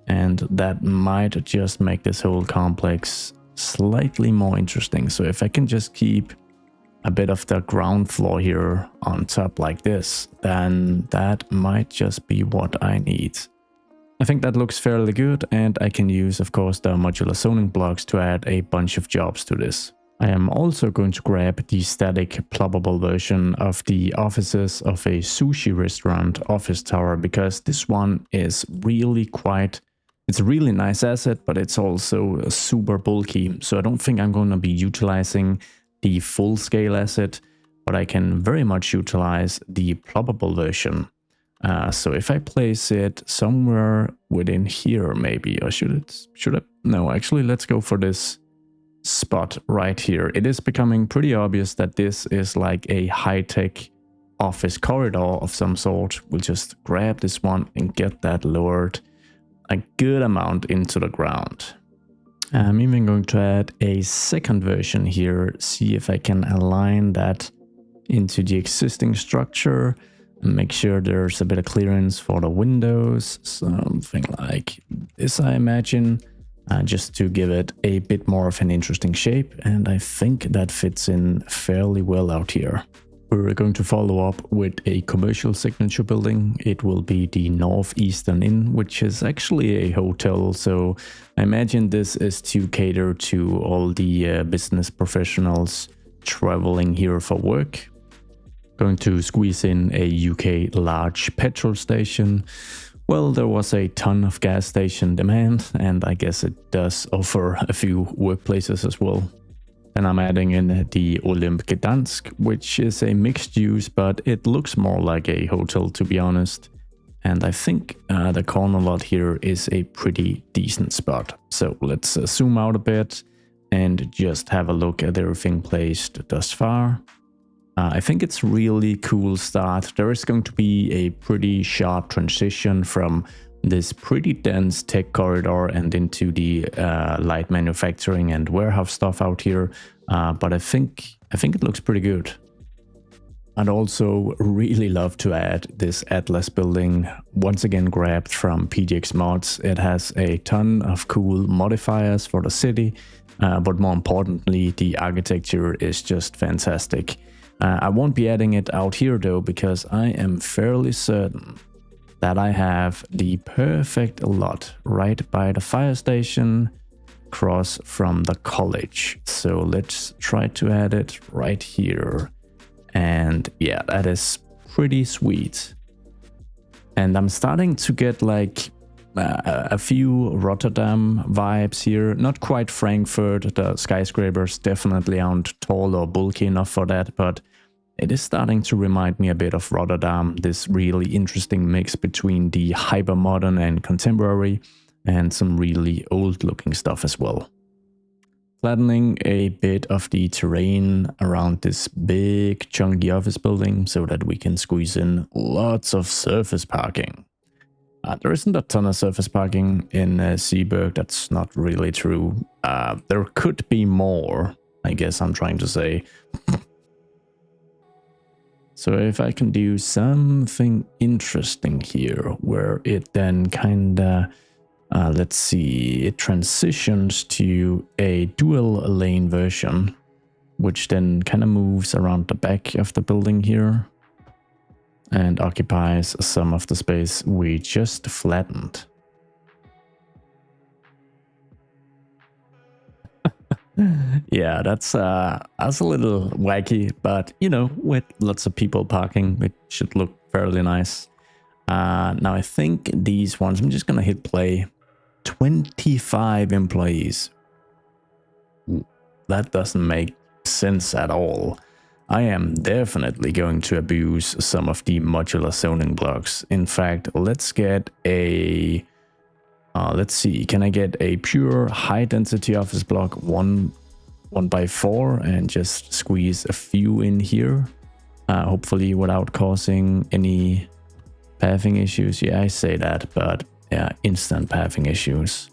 and that might just make this whole complex slightly more interesting. So if I can just keep a bit of the ground floor here on top like this, then that might just be what I need. I think that looks fairly good, and I can use, of course, the modular zoning blocks to add a bunch of jobs to this. I am also going to grab the static pluggable version of the offices of a sushi restaurant office tower, because this one is really it's a really nice asset, but it's also super bulky. So I don't think I'm going to be utilizing the full scale asset, but I can very much utilize the pluggable version. So if I place it somewhere within here, maybe, or should I? No, actually, let's go for this spot right here. It is becoming pretty obvious that this is like a high-tech office corridor of some sort. We'll just grab this one and get that lowered a good amount into the ground. I'm even going to add a second version here, see if I can align that into the existing structure and make sure there's a bit of clearance for the windows, something like this, I imagine, just to give it a bit more of an interesting shape, and I think that fits in fairly well out here. We're going to follow up with a commercial signature building. It will be the Northeastern Inn, which is actually a hotel, so I imagine this is to cater to all the business professionals traveling here for work. Going to squeeze in a UK large petrol station. Well, there was a ton of gas station demand, and I guess it does offer a few workplaces as well. And I'm adding in the Olymp Gdansk, which is a mixed use, but it looks more like a hotel, to be honest. And I think the corner lot here is a pretty decent spot. So let's zoom out a bit and just have a look at everything placed thus far. I think it's really cool start. There is going to be a pretty sharp transition from this pretty dense tech corridor and into the light manufacturing and warehouse stuff out here. But I think it looks pretty good. I'd also really love to add this Atlas building, once again grabbed from PGX Mods. It has a ton of cool modifiers for the city, but more importantly, the architecture is just fantastic. I won't be adding it out here though, because I am fairly certain that I have the perfect lot right by the fire station across from the college. So let's try to add it right here. And yeah, that is pretty sweet. And I'm starting to get like a few Rotterdam vibes here. Not quite Frankfurt, the skyscrapers definitely aren't tall or bulky enough for that, but it is starting to remind me a bit of Rotterdam, this really interesting mix between the hyper-modern and contemporary, and some really old-looking stuff as well. Flattening a bit of the terrain around this big chunky office building so that we can squeeze in lots of surface parking. There isn't a ton of surface parking in Zeeburg, that's not really true. There could be more, I guess I'm trying to say. So if I can do something interesting here, where it then kinda, let's see, it transitions to a dual lane version, which then kinda moves around the back of the building here and occupies some of the space we just flattened. Yeah, that's a little wacky, but you know, with lots of people parking, it should look fairly nice. Now I think these ones, I'm just gonna hit play. 25 employees. That doesn't make sense at all. I am definitely going to abuse some of the modular zoning blocks. In fact, let's get a let's see, can I get a pure high density office block 1x4 and just squeeze a few in here, hopefully without causing any pathing issues. Yeah, I say that, but yeah, instant pathing issues.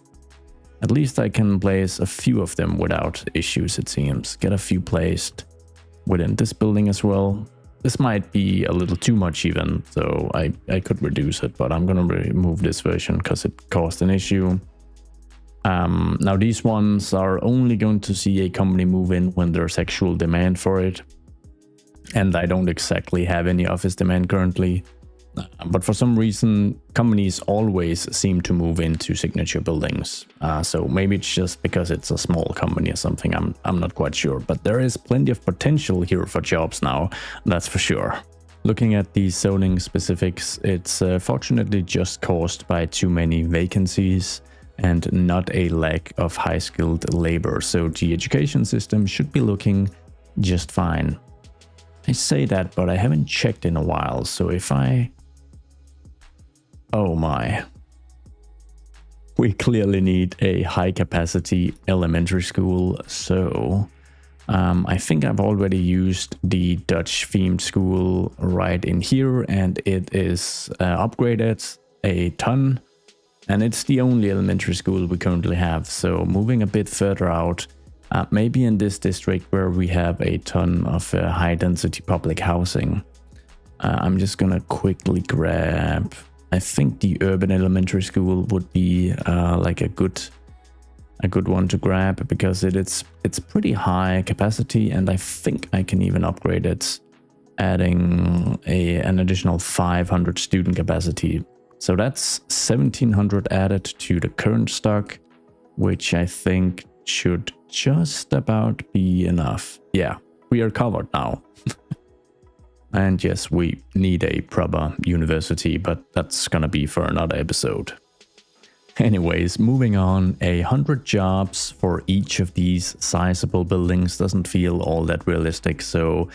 At least I can place a few of them without issues, it seems. Get a few placed within this building as well. This might be a little too much even, so I could reduce it, but I'm gonna remove this version because it caused an issue. Now these ones are only going to see a company move in when there's actual demand for it. And I don't exactly have any office demand currently. But for some reason, companies always seem to move into signature buildings. So maybe it's just because it's a small company or something, I'm not quite sure. But there is plenty of potential here for jobs now, that's for sure. Looking at the zoning specifics, it's fortunately just caused by too many vacancies and not a lack of high-skilled labor. So the education system should be looking just fine. I say that, but I haven't checked in a while, so if I... Oh my. We clearly need a high-capacity elementary school, so... I think I've already used the Dutch-themed school right in here, and it is upgraded a ton. And it's the only elementary school we currently have, so moving a bit further out, maybe in this district where we have a ton of high-density public housing. I'm just gonna quickly grab... I think the urban elementary school would be like a good one to grab, because it's pretty high capacity, and I think I can even upgrade it, adding an additional 500 student capacity. So that's 1700 added to the current stock, which I think should just about be enough. Yeah, we are covered now. And yes, we need a proper university, but that's gonna be for another episode. Anyways, moving on, 100 jobs for each of these sizable buildings doesn't feel all that realistic, so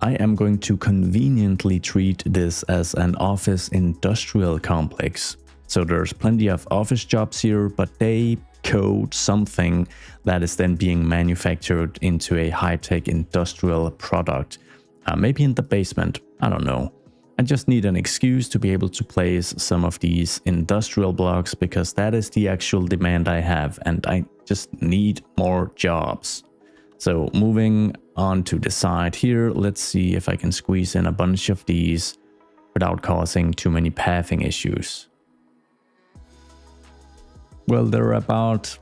I am going to conveniently treat this as an office industrial complex. So there's plenty of office jobs here, but they code something that is then being manufactured into a high-tech industrial product. Maybe in the basement, I don't know. I just need an excuse to be able to place some of these industrial blocks because that is the actual demand I have and I just need more jobs. So moving on to the side here, let's see if I can squeeze in a bunch of these without causing too many pathing issues. Well, there are about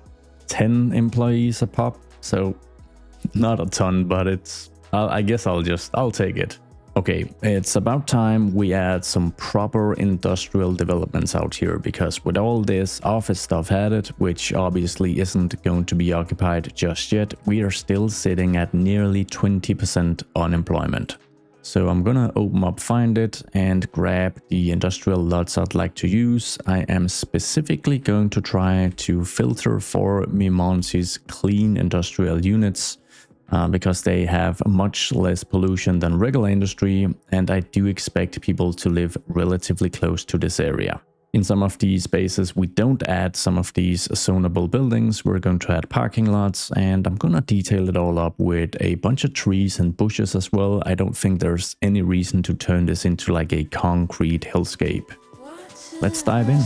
10 employees a pop, so not a ton, but I guess I'll take it. Okay, it's about time we add some proper industrial developments out here, because with all this office stuff added, which obviously isn't going to be occupied just yet, we are still sitting at nearly 20% unemployment. So I'm gonna open up Find It and grab the industrial lots I'd like to use. I am specifically going to try to filter for Mimonsi's clean industrial units because they have much less pollution than regular industry, and I do expect people to live relatively close to this area. In some of these spaces, we don't add some of these zonable buildings. We're going to add parking lots, and I'm gonna detail it all up with a bunch of trees and bushes as well. I don't think there's any reason to turn this into like a concrete hillscape. Let's dive in.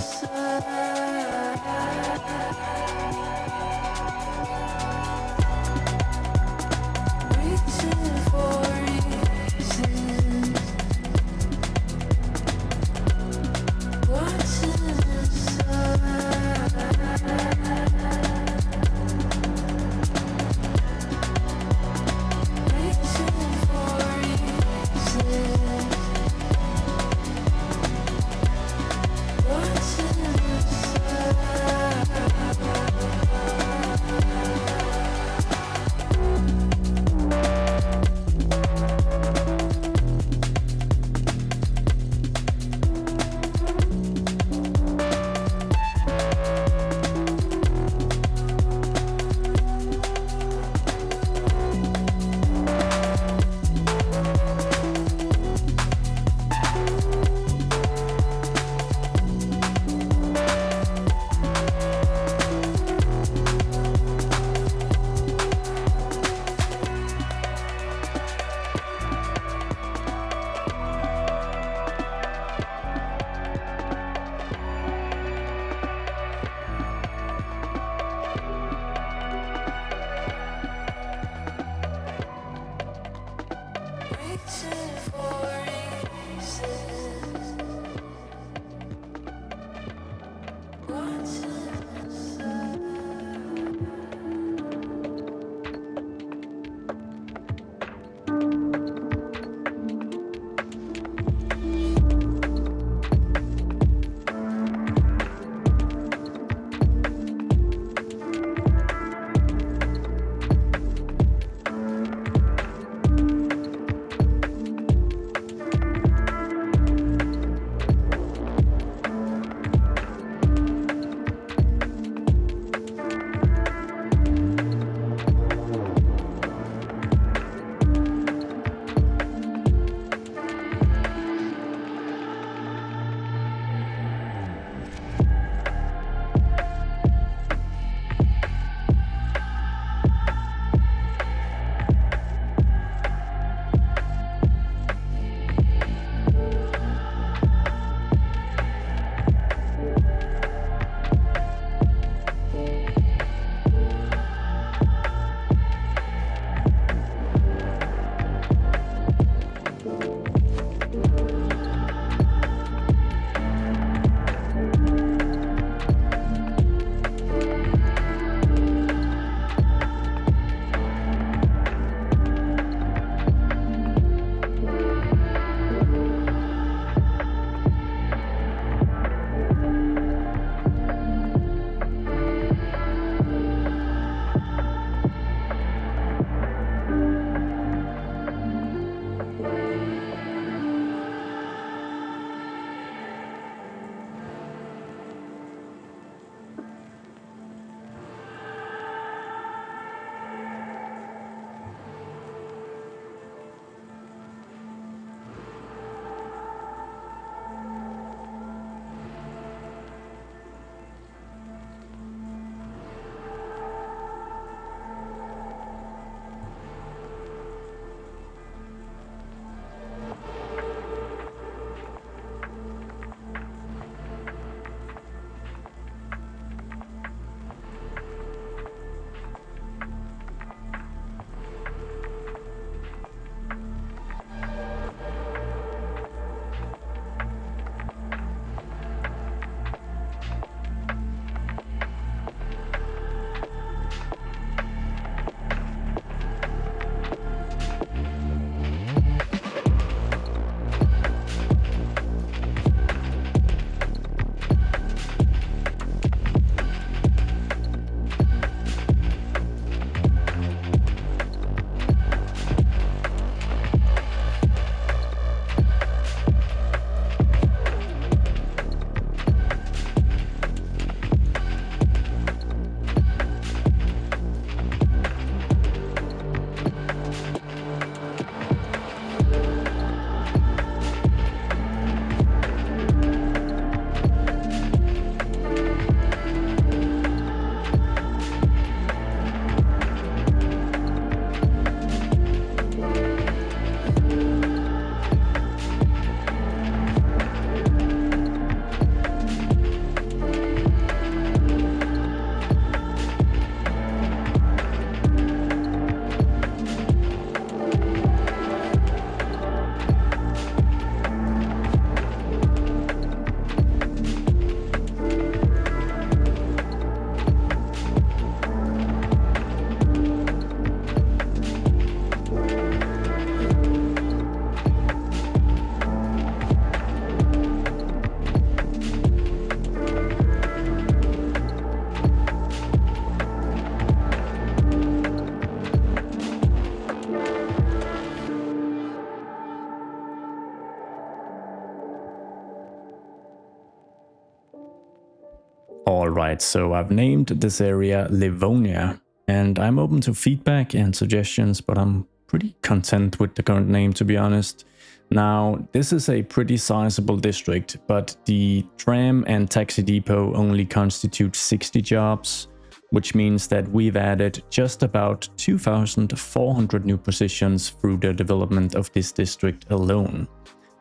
Alright, so I've named this area Leavonia, and I'm open to feedback and suggestions, but I'm pretty content with the current name, to be honest. Now, this is a pretty sizable district, but the tram and taxi depot only constitute 60 jobs, which means that we've added just about 2,400 new positions through the development of this district alone.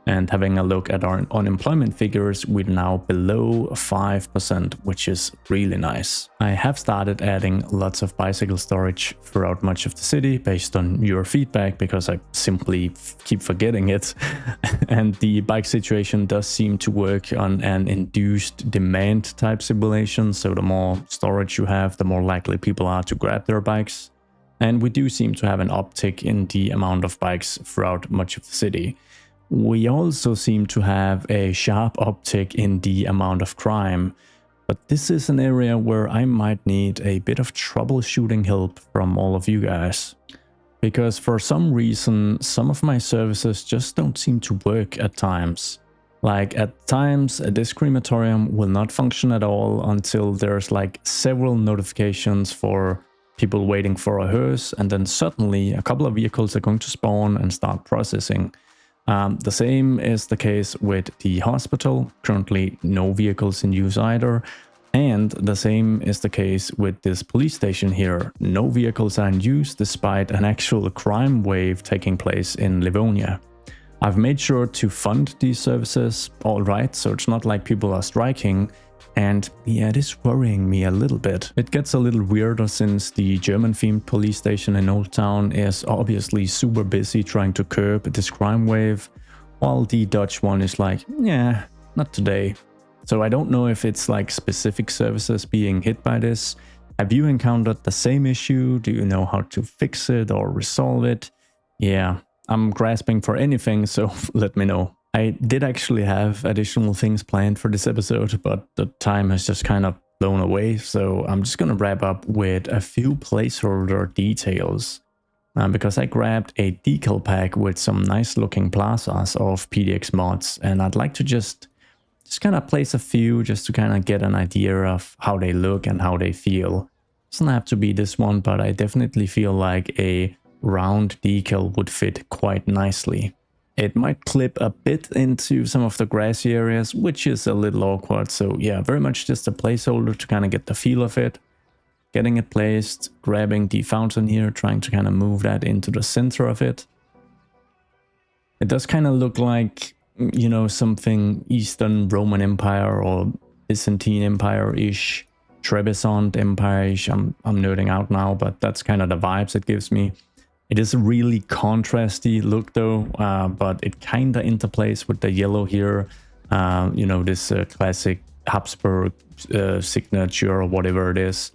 And having a look at our unemployment figures, we're now below 5%, which is really nice. I have started adding lots of bicycle storage throughout much of the city based on your feedback, because I simply keep forgetting it. And the bike situation does seem to work on an induced demand type simulation, so the more storage you have, the more likely people are to grab their bikes. And we do seem to have an uptick in the amount of bikes throughout much of the city. We also seem to have a sharp uptick in the amount of crime, but this is an area where I might need a bit of troubleshooting help from all of you guys. Because for some reason, some of my services just don't seem to work at times. Like at times, this crematorium will not function at all until there's like several notifications for people waiting for a hearse, and then suddenly a couple of vehicles are going to spawn and start processing. The same is the case with the hospital, currently no vehicles in use either, and the same is the case with this police station here. No vehicles are in use despite an actual crime wave taking place in Leavonia. I've made sure to fund these services, alright, so it's not like people are striking, and yeah, it is worrying me a little bit. It gets a little weirder since the German-themed police station in Old Town is obviously super busy trying to curb this crime wave, while the Dutch one is like, yeah, not today. So I don't know if it's like specific services being hit by this. Have you encountered the same issue? Do you know how to fix it or resolve it? Yeah, I'm grasping for anything, so let me know. I did actually have additional things planned for this episode, but the time has just kind of blown away, so I'm just gonna wrap up with a few placeholder details. Because I grabbed a decal pack with some nice looking plazas of PDX mods, and I'd like to just kind of place a few just to kind of get an idea of how they look and how they feel. Doesn't have to be this one, but I definitely feel like a round decal would fit quite nicely. It might clip a bit into some of the grassy areas, which is a little awkward. So yeah, very much just a placeholder to kind of get the feel of it. Getting it placed, grabbing the fountain here, trying to kind of move that into the center of it. It does kind of look like, you know, something Eastern Roman Empire or Byzantine Empire-ish, Trebizond Empire-ish. I'm nerding out now, but that's kind of the vibes it gives me. It is a really contrasty look though, but it kind of interplays with the yellow here. You know, this classic Habsburg signature or whatever it is.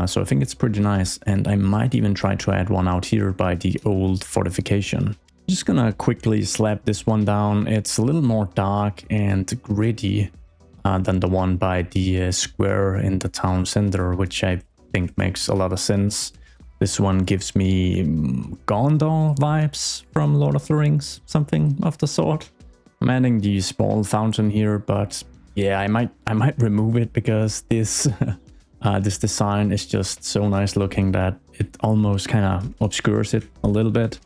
So I think it's pretty nice, and I might even try to add one out here by the old fortification. I'm just gonna quickly slap this one down. It's a little more dark and gritty than the one by the square in the town center, which I think makes a lot of sense. This one gives me Gondor vibes from Lord of the Rings, something of the sort. I'm adding the small fountain here, but yeah, I might remove it because this this design is just so nice looking that it almost kind of obscures it a little bit.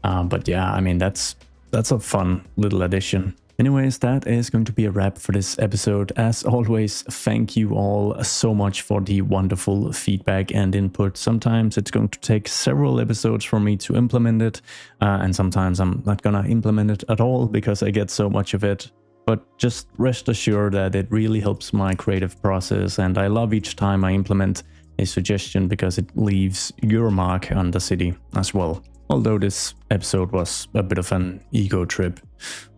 But yeah, I mean, that's a fun little addition. Anyways, that is going to be a wrap for this episode. As always, thank you all so much for the wonderful feedback and input. Sometimes it's going to take several episodes for me to implement it, and sometimes I'm not gonna implement it at all because I get so much of it. But just rest assured that it really helps my creative process, and I love each time I implement a suggestion because it leaves your mark on the city as well. Although this episode was a bit of an ego trip.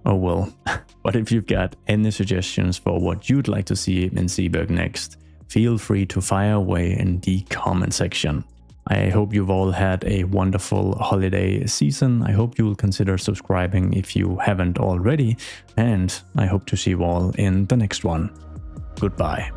Oh well. But if you've got any suggestions for what you'd like to see in Zeeburg next, feel free to fire away in the comment section. I hope you've all had a wonderful holiday season. I hope you will consider subscribing if you haven't already, and I hope to see you all in the next one. Goodbye.